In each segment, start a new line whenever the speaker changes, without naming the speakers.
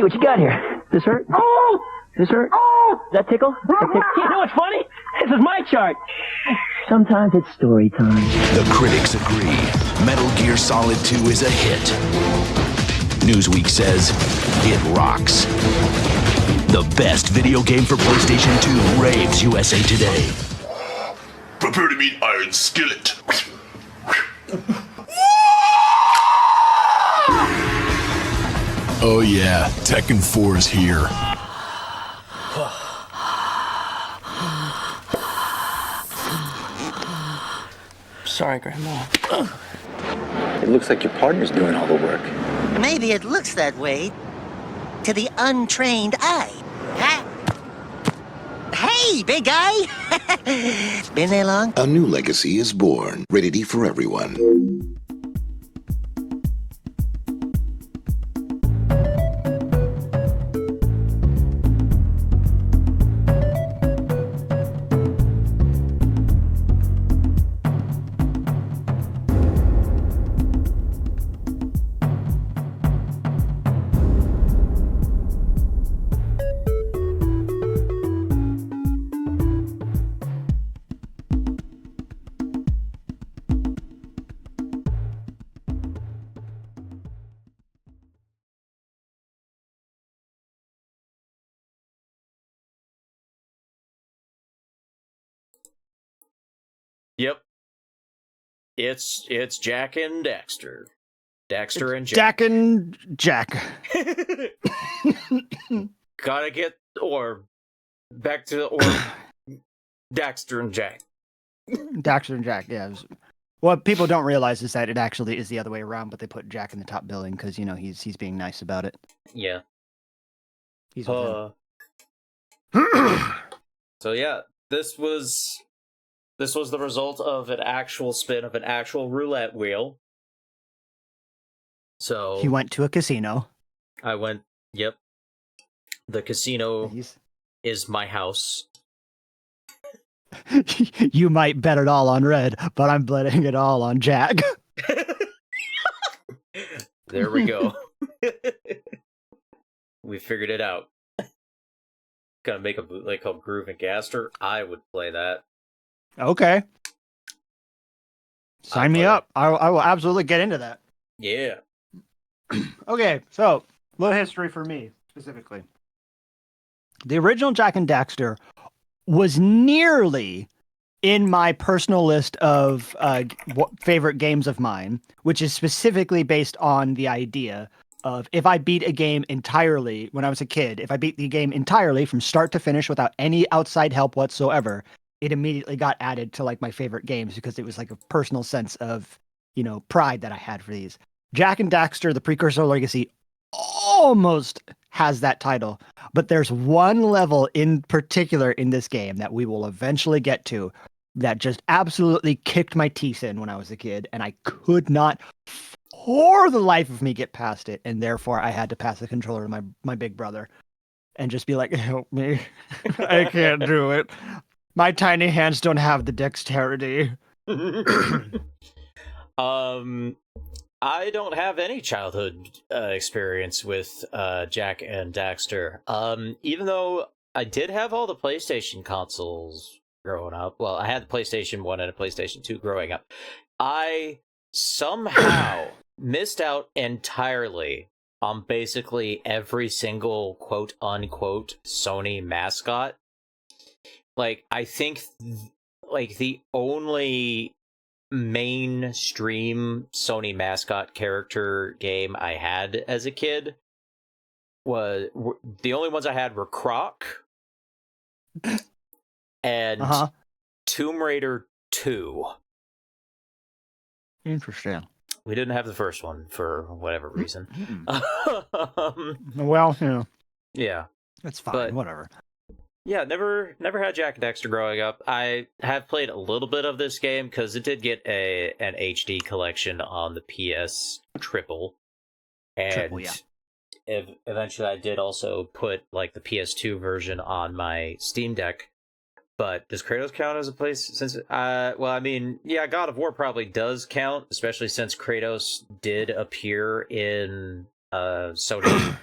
see what you got here. This hurt? Oh! This hurt? Oh! Does that tickle? You know what's funny? This is my chart. Sometimes it's story time.
The critics agree. Metal Gear Solid 2 is a hit. Newsweek says it rocks. The best video game for PlayStation 2 raves USA Today.
Prepare to meet Iron Skillet.
Oh yeah, Tekken 4 is here.
Sorry, Grandma.
It looks like your partner's doing all the work.
Maybe it looks that way to the untrained eye. Huh? Hey, big guy! Been there long?
A new legacy is born, ready for everyone.
Yep. It's Jack and Daxter. Daxter and Jack.
Jack and Jack.
Gotta get back to Daxter and Jack.
Daxter and Jack, yeah. What people don't realize is that it actually is the other way around, but they put Jack in the top billing because, you know, he's being nice about it.
Yeah.
He's
So yeah, this was the result of an actual spin of an actual roulette wheel. So
he went to a casino.
I went, yep. The casino is my house.
You might bet it all on red, but I'm betting it all on Jack.
There we go. We figured it out. Gonna make a bootleg called Groove and Gaster. I would play that.
Okay. Sign me up. I will absolutely get into that.
Yeah.
Okay, so, little history for me, specifically. The original Jack and Daxter was nearly in my personal list of favorite games of mine, which is specifically based on the idea of if I beat a game entirely when I was a kid, if I beat the game entirely from start to finish without any outside help whatsoever, it immediately got added to like my favorite games because it was like a personal sense of, you know, pride that I had for these. Jack and Daxter, the Precursor Legacy, almost has that title, but there's one level in particular in this game that we will eventually get to that just absolutely kicked my teeth in when I was a kid, and I could not for the life of me get past it, and therefore I had to pass the controller to my big brother and just be like, help me. I can't do it. My tiny hands don't have the dexterity.
I don't have any childhood experience with Jack and Daxter. Even though I did have all the PlayStation consoles growing up. Well, I had the PlayStation 1 and a PlayStation 2 growing up. I somehow missed out entirely on basically every single quote-unquote Sony mascot. Like, I think, the only mainstream Sony mascot character game I had as a kid was... The only ones I had were Croc and Tomb Raider 2.
Interesting.
We didn't have the first one for whatever reason.
Well, you know.
Yeah.
That's fine,
but,
whatever.
Yeah, never had Jack and Daxter growing up. I have played a little bit of this game because it did get an HD collection on the PS Triple. And eventually I did also put like the PS2 version on my Steam Deck. But does Kratos count as a place since well, I mean, yeah, God of War probably does count, especially since Kratos did appear in Sony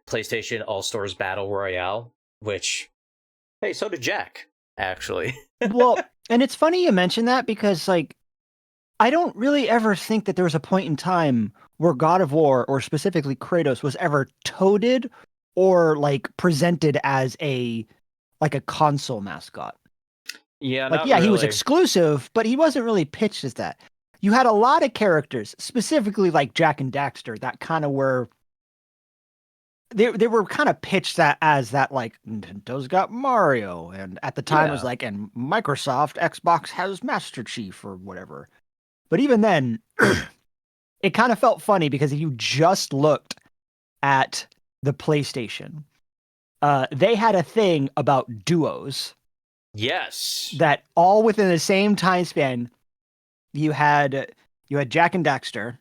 PlayStation All-Stars Battle Royale, which, hey, so did Jack, actually.
Well, and it's funny you mention that because, like, I don't really ever think that there was a point in time where God of War, or specifically Kratos, was ever toted or, like, presented as a console mascot.
Yeah,
Like,
not
yeah,
really.
he was exclusive, but he wasn't really pitched as that. You had a lot of characters, specifically like Jack and Daxter, that kind of were they were kind of pitched that as that, like, Nintendo's got Mario, and at the time it was like, and Microsoft Xbox has Master Chief or whatever. But even then, it kind of felt funny because if you just looked at the PlayStation, they had a thing about duos.
Yes.
That all within the same time span, you had Jack and Daxter,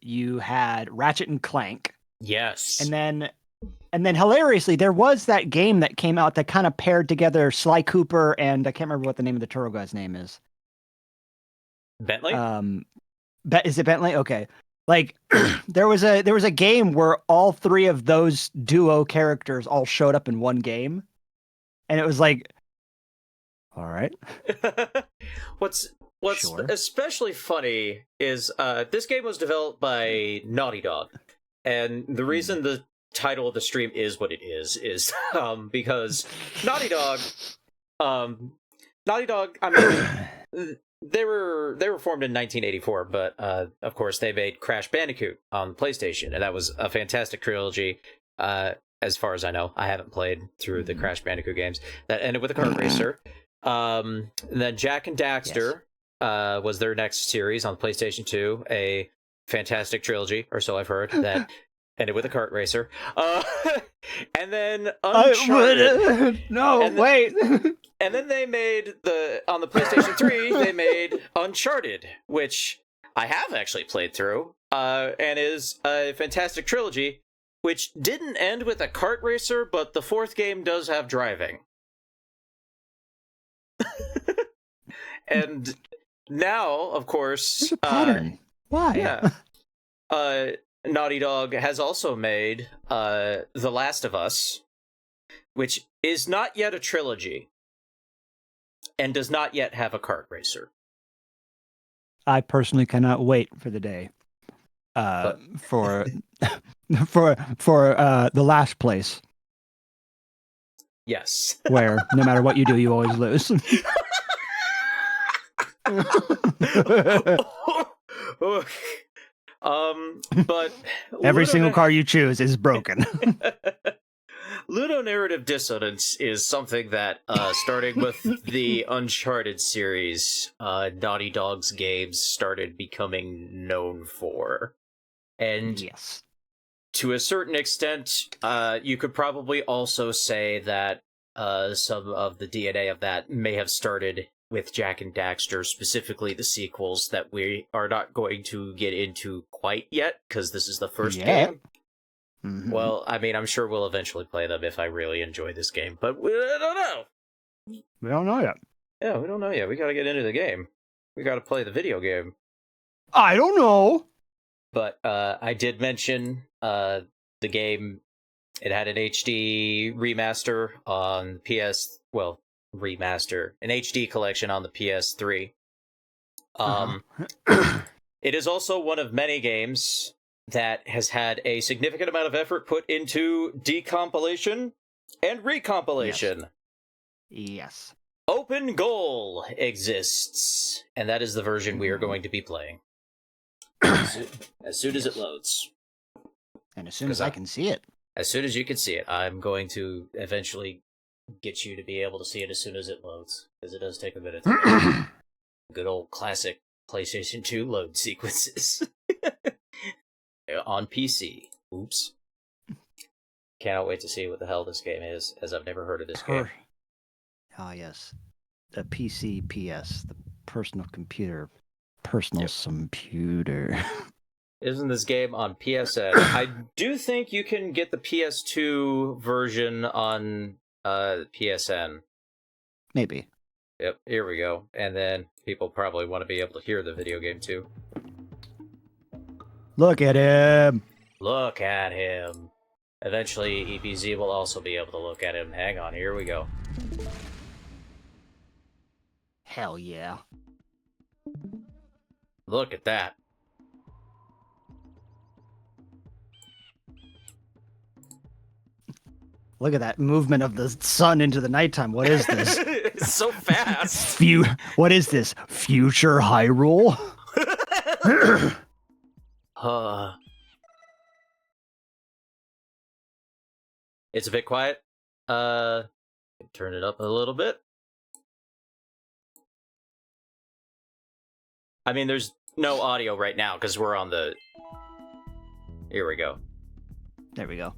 you had Ratchet and Clank.
Yes.
And then hilariously, there was that game that came out that kind of paired together Sly Cooper and I can't remember what the name of the turtle guy's name is.
Bentley?
Is it Bentley? Okay. Like there was a game where all three of those duo characters all showed up in one game. And it was like, all right.
What's
Sure.
especially funny is this game was developed by Naughty Dog. And the reason the title of the stream is what it is because Naughty Dog, I mean, they were formed in 1984, but of course they made Crash Bandicoot on PlayStation, and that was a fantastic trilogy. As far as I know, I haven't played through the Crash Bandicoot games. That ended with a kart racer. And then Jack and Daxter was their next series on PlayStation 2, a fantastic trilogy, or so I've heard, that ended with a kart racer. And then Uncharted.
Wait.
And then they made on the PlayStation 3, they made Uncharted, which I have actually played through, and is a fantastic trilogy, which didn't end with a kart racer, but the fourth game does have driving. And now, of course,
there's a pattern. Why?
Yeah. Naughty Dog has also made The Last of Us, which is not yet a trilogy, and does not yet have a kart racer.
I personally cannot wait for the day for the last place.
Yes.
Where no matter what you do, you always lose.
But
every single car you choose is broken.
Ludonarrative dissonance is something that, starting with the Uncharted series, Naughty Dog's games started becoming known for. And
yes,
to a certain extent, you could probably also say that some of the DNA of that may have started with Jack and Daxter, specifically the sequels that we are not going to get into quite yet, because this is the first game. Mm-hmm. Well, I mean, I'm sure we'll eventually play them if I really enjoy this game, but we don't know.
We don't know yet.
Yeah, we don't know yet. We gotta get into the game. We gotta play the video game.
I don't know.
But I did mention the game. It had an HD remaster on an HD collection on the PS3. It is also one of many games that has had a significant amount of effort put into decompilation and recompilation.
Yes.
Open Goal exists, and that is the version we are going to be playing. As soon as it loads.
And as soon as I can see it.
As soon as you can see it. I'm going to eventually get you to be able to see it as soon as it loads, because it does take a minute to load. Good old classic PlayStation 2 load sequences. On PC. Oops. Cannot wait to see what the hell this game is, as I've never heard of this game.
Ah, yes. The PS, the personal computer. Personal computer.
Isn't this game on PSN? I do think you can get the PS2 version on PSN.
Maybe.
Yep, here we go. And then people probably want to be able to hear the video game too.
Look at him.
Look at him. Eventually, EPZ will also be able to look at him. Hang on, here we go.
Hell yeah.
Look at that.
Look at that movement of the sun into the nighttime. What is this?
It's so fast.
What is this? Future Hyrule?
It's a bit quiet. Turn it up a little bit. I mean, there's no audio right now because we're on the... Here we go.
There we go.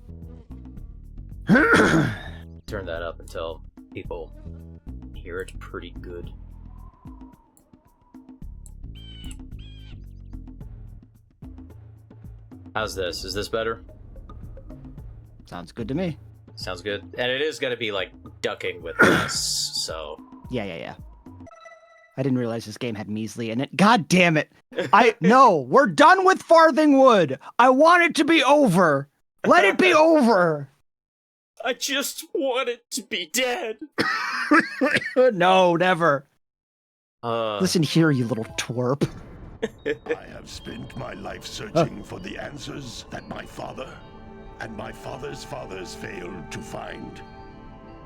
Turn that up until people hear it pretty good. How's this? Is this better?
Sounds good to me.
Sounds good. And it is going to be, like, ducking with this, so...
Yeah. I didn't realize this game had measly in it. God damn it. No, we're done with Farthingwood. I want it to be over. Let it be over.
I just want it to be dead.
No, never.
Uh,
Listen here, you little twerp.
I have spent my life searching for the answers that my father and my father's fathers failed to find.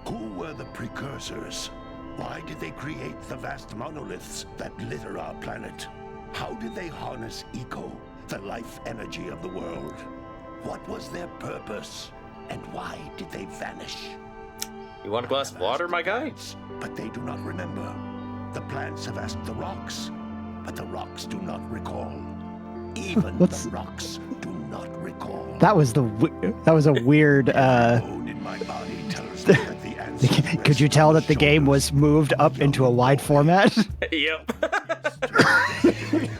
Who were the precursors? Why did they create the vast monoliths that litter our planet? How did they harness eco, the life energy of the world? What was their purpose? And why did they vanish?
You want a glass of water, my guy?
But they do not remember. The plants have asked the rocks, but the rocks do not recall. Even the rocks do not recall.
That was a weird.
Bone in my body tells me that the answer
Could you tell that the game was moved up into a wide format?
Yep.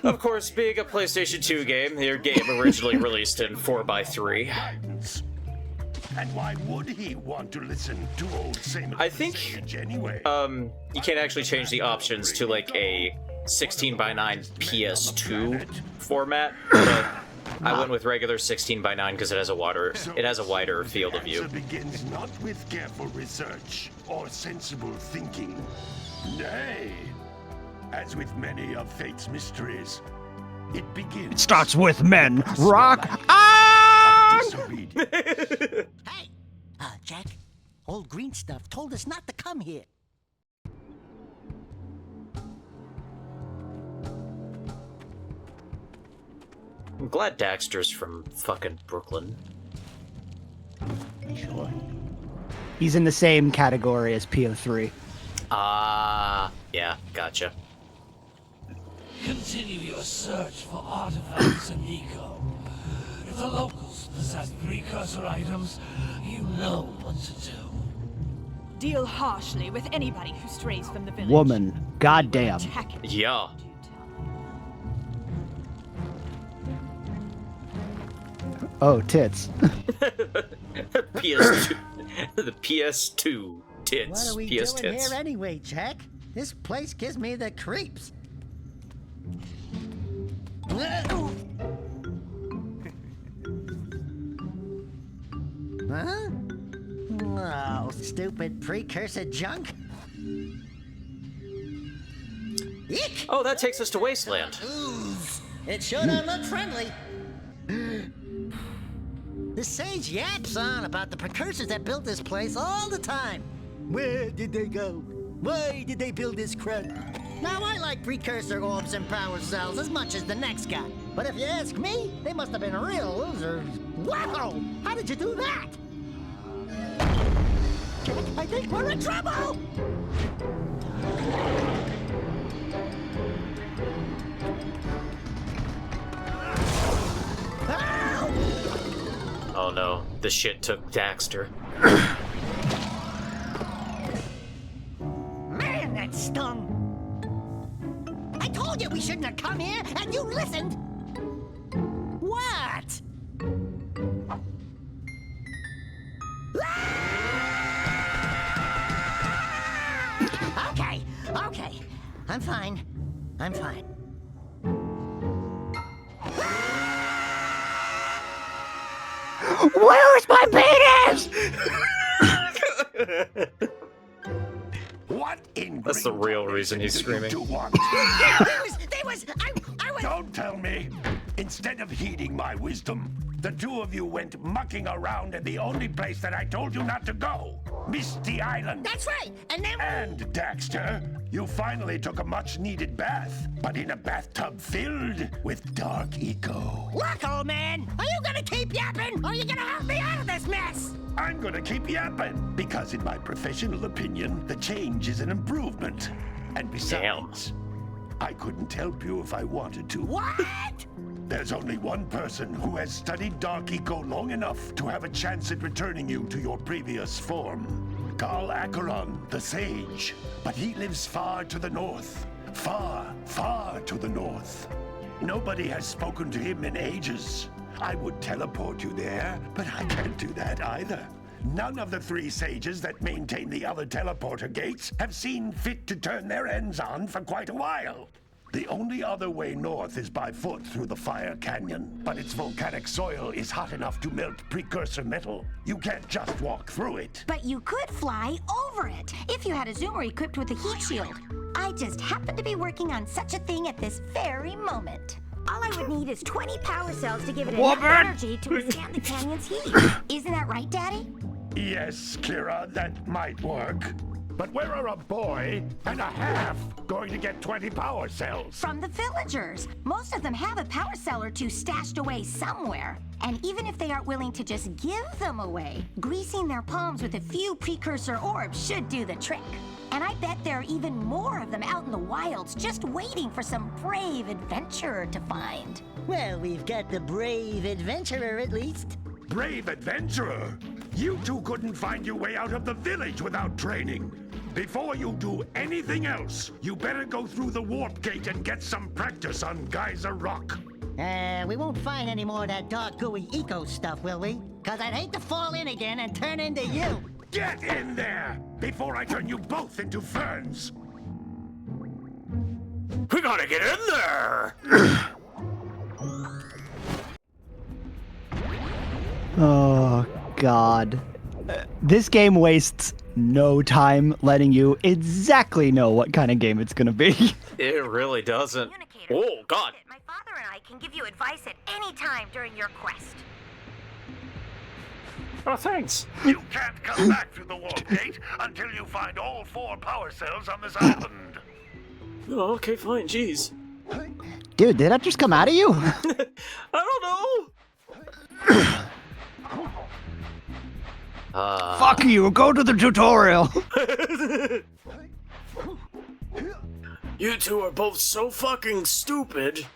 Of course, being a PlayStation 2 game, your game originally released in 4x3.
And why would he want to listen to old Samus
I think,
anyway?
you can't actually change the options to, like, a 16:9 PS2 format, but I went with regular 16:9 because it has a wider field of view.
The answer begins not with careful research or sensible thinking. Nay, as with many of fate's mysteries, it begins.
It starts with men. Rock on!
Hey! Jack, old green stuff told us not to come here.
I'm glad Daxter's from fucking Brooklyn.
Sure. He's in the same category as PO3.
Yeah, gotcha.
Continue your search for artifacts and eco. If the locals possess precursor items, you know what to do.
Deal harshly with anybody who strays from the village.
Woman, goddamn.
Yeah.
Oh, tits.
PS2. The PS2 tits.
What are we
PS
doing
tits.
here anyway, Jack? This place gives me the creeps. Huh? Oh, stupid precursor junk. Eek!
Oh, that takes us to Wasteland.
It sure don't look friendly. The sage yaps on about the precursors that built this place all the time. Where did they go? Why did they build this crud? Now, I like precursor orbs and power cells as much as the next guy. But if you ask me, they must have been real losers. Wow! How did you do that? Jack, I think we're in trouble!
Oh no, the shit took Daxter.
Man, that stung! I told you we shouldn't have come here, and you listened! What? Okay. I'm fine.
Where's my penis?
What in
That's the real reason he's screaming.
Don't tell me. Instead of heeding my wisdom, the two of you went mucking around in the only place that I told you not to go. Misty Island.
That's right. And then...
And, Daxter, you finally took a much-needed bath, but in a bathtub filled with dark eco.
Look, old man, are you gonna keep yapping, or are you gonna help me out of this mess?
I'm gonna keep yapping, because in my professional opinion, the change is an improvement. And besides, I couldn't help you if I wanted to.
What?
There's only one person who has studied Dark Eco long enough to have a chance at returning you to your previous form. Carl Acheron, the Sage. But he lives far to the north. Far, far to the north. Nobody has spoken to him in ages. I would teleport you there, but I can't do that either. None of the three sages that maintain the other teleporter gates have seen fit to turn their ends on for quite a while. The only other way north is by foot through the Fire Canyon, but its volcanic soil is hot enough to melt precursor metal. You can't just walk through it.
But you could fly over it, if you had a zoomer equipped with a heat shield. I just happen to be working on such a thing at this very moment. All I would need is 20 power cells to give it enough energy to withstand the canyon's heat. Isn't that right, Daddy?
Yes, Kira, that might work. But where are a boy and a half going to get 20 power cells?
From the villagers. Most of them have a power cell or two stashed away somewhere. And even if they aren't willing to just give them away, greasing their palms with a few precursor orbs should do the trick. And I bet there are even more of them out in the wilds just waiting for some brave adventurer to find.
Well, we've got the brave adventurer at least.
Brave adventurer? You two couldn't find your way out of the village without training. Before you do anything else, you better go through the warp gate and get some practice on Geyser Rock.
We won't find any more of that dark gooey eco stuff, will we? Cause I'd hate to fall in again and turn into you.
Get in there before I turn you both into ferns.
We gotta get in there!
Oh, God. This game wastes no time letting you exactly know what kind of game it's gonna be.
It really doesn't. Oh, God.
My father and I can give you advice at any time during your quest.
Oh, thanks.
You can't come back through the warp gate until you find all 4 power cells on this island.
Oh, okay, fine, jeez.
Dude, did that just come out of you?
I don't know.
Fuck you, go to the tutorial.
You two are both so fucking stupid.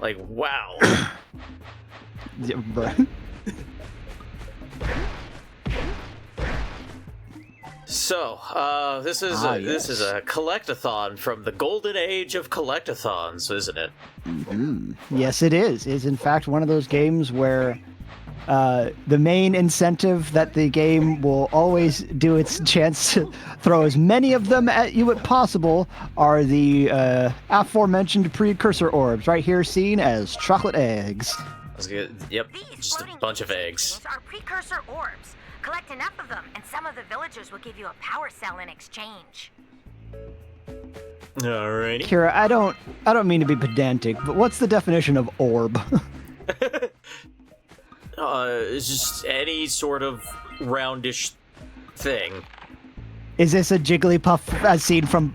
Like, wow.
Yeah, bruh.
So, this is a collectathon from the golden age of collectathons, isn't it?
Mm-hmm. Yes, it is. It's in fact one of those games where the main incentive that the game will always do its chance to throw as many of them at you as possible are the aforementioned precursor orbs, right here seen as chocolate eggs.
That's good. Yep, just a bunch of eggs.
Are precursor orbs. Collect enough of them, and some of the villagers will give you a power cell in exchange.
Alrighty.
Kira, I don't mean to be pedantic, but what's the definition of orb?
It's just any sort of roundish thing.
Is this a Jigglypuff as seen from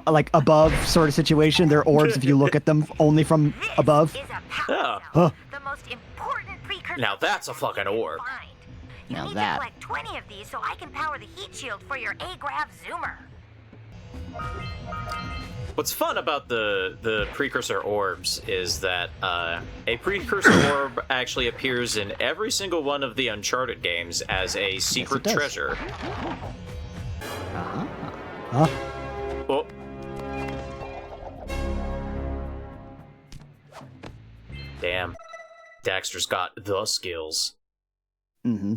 like above sort of situation? They're orbs if you look at them only from above.
Yeah.
The most important precursor.
Now that's a fucking orb.
You
Now
need
that.
to collect 20 of these so I can power the heat shield for your A-Grav zoomer.
What's fun about the precursor orbs is that a precursor orb actually appears in every single one of the Uncharted games as a secret treasure.
Huh?
Oh. Damn. Daxter's got the skills.
Mm-hmm.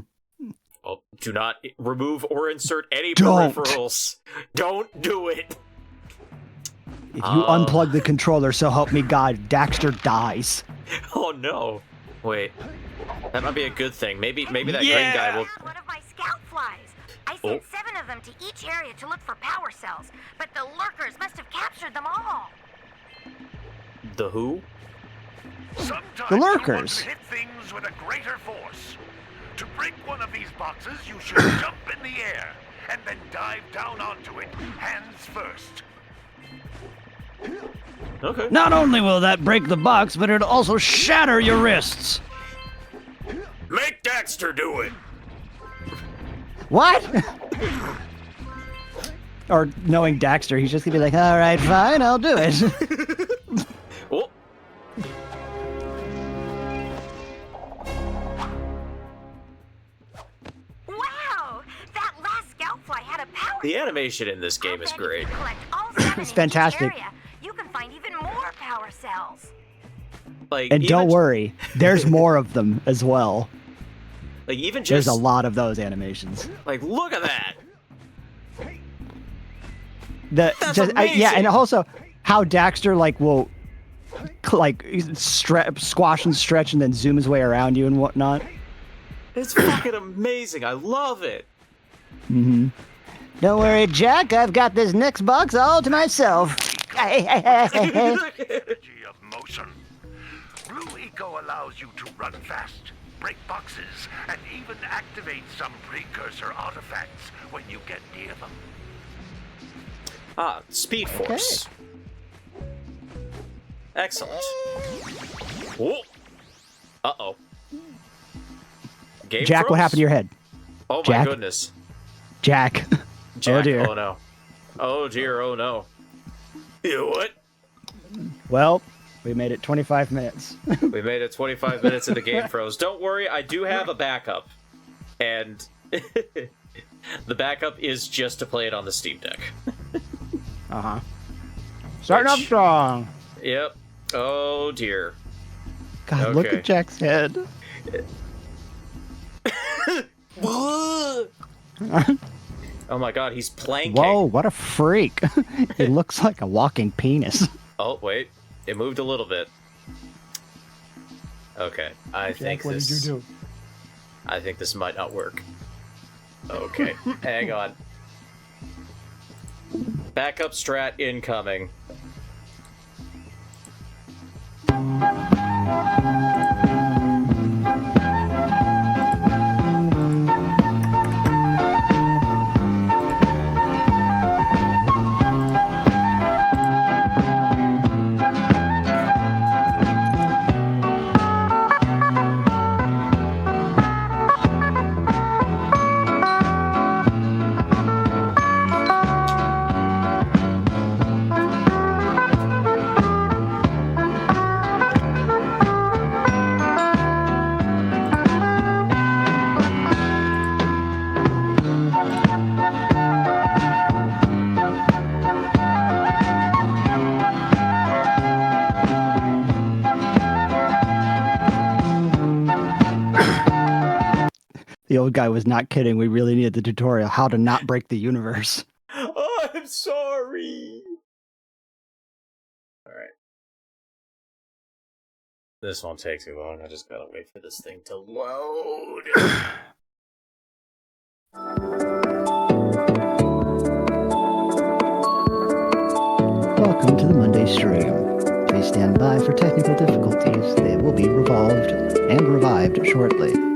Well, do not remove or insert any
Don't.
peripherals. Don't do it.
If you unplug the controller, so help me God, Daxter dies.
Oh no. Wait. That might be a good thing. Maybe that green guy will...
One of my scout flies. I sent 7 of them to each area to look for power cells, but the lurkers must have captured them all.
The who?
Sometimes
The
you want
lurkers.
to hit things with a greater force. To break one of these boxes, you should jump in the air and then dive down onto it, hands first.
Okay.
Not only will that break the box, but it'll also shatter your wrists.
Make Daxter do it!
What? Or knowing Daxter, he's just gonna be like, all right, fine, I'll do it.
Oh.
Wow! That last scout fly had a power
The animation in this game is great.
It's fantastic.
You can find even more power cells.
Like,
And don't worry, there's more of them as well.
Like, even just...
There's a lot of those animations.
Like, look at that!
That's
amazing.
Yeah, and also how Daxter will squash and stretch and then zoom his way around you and whatnot.
It's fucking amazing. I love it.
Mm-hmm. Don't worry, Jack. I've got this next box all to myself.
Energy of motion. Blue Eco allows you to run fast, break boxes, and even activate some precursor artifacts when you get near them.
Ah, Speed Force. Excellent. Oh. Uh-oh. Game
Jack, what
froze?
happened to your head?
Oh my
Jack?
goodness.
Jack.
Jack.
Oh dear.
Oh no. Oh dear, oh no. You what?
Well, we made it 25 minutes.
We made it 25 minutes and the game froze. Don't worry, I do have a backup. And the backup is just to play it on the Steam Deck.
Uh-huh. Starting off strong.
Yep. Oh dear.
God, look at Jack's head.
Oh my god, he's planking.
Whoa, what a freak. He looks like a walking penis.
Oh, wait. It moved a little bit. Okay,
Jack, what did you do?
I think this might not work. Okay, hang on. Backup strat incoming.
The old guy was not kidding. We really needed the tutorial how to not break the universe.
Oh, I'm sorry. Alright. This won't take too long. I just gotta wait for this thing to load.
Welcome to the Monday stream. Please stand by for technical difficulties. They will be revolved and revived shortly.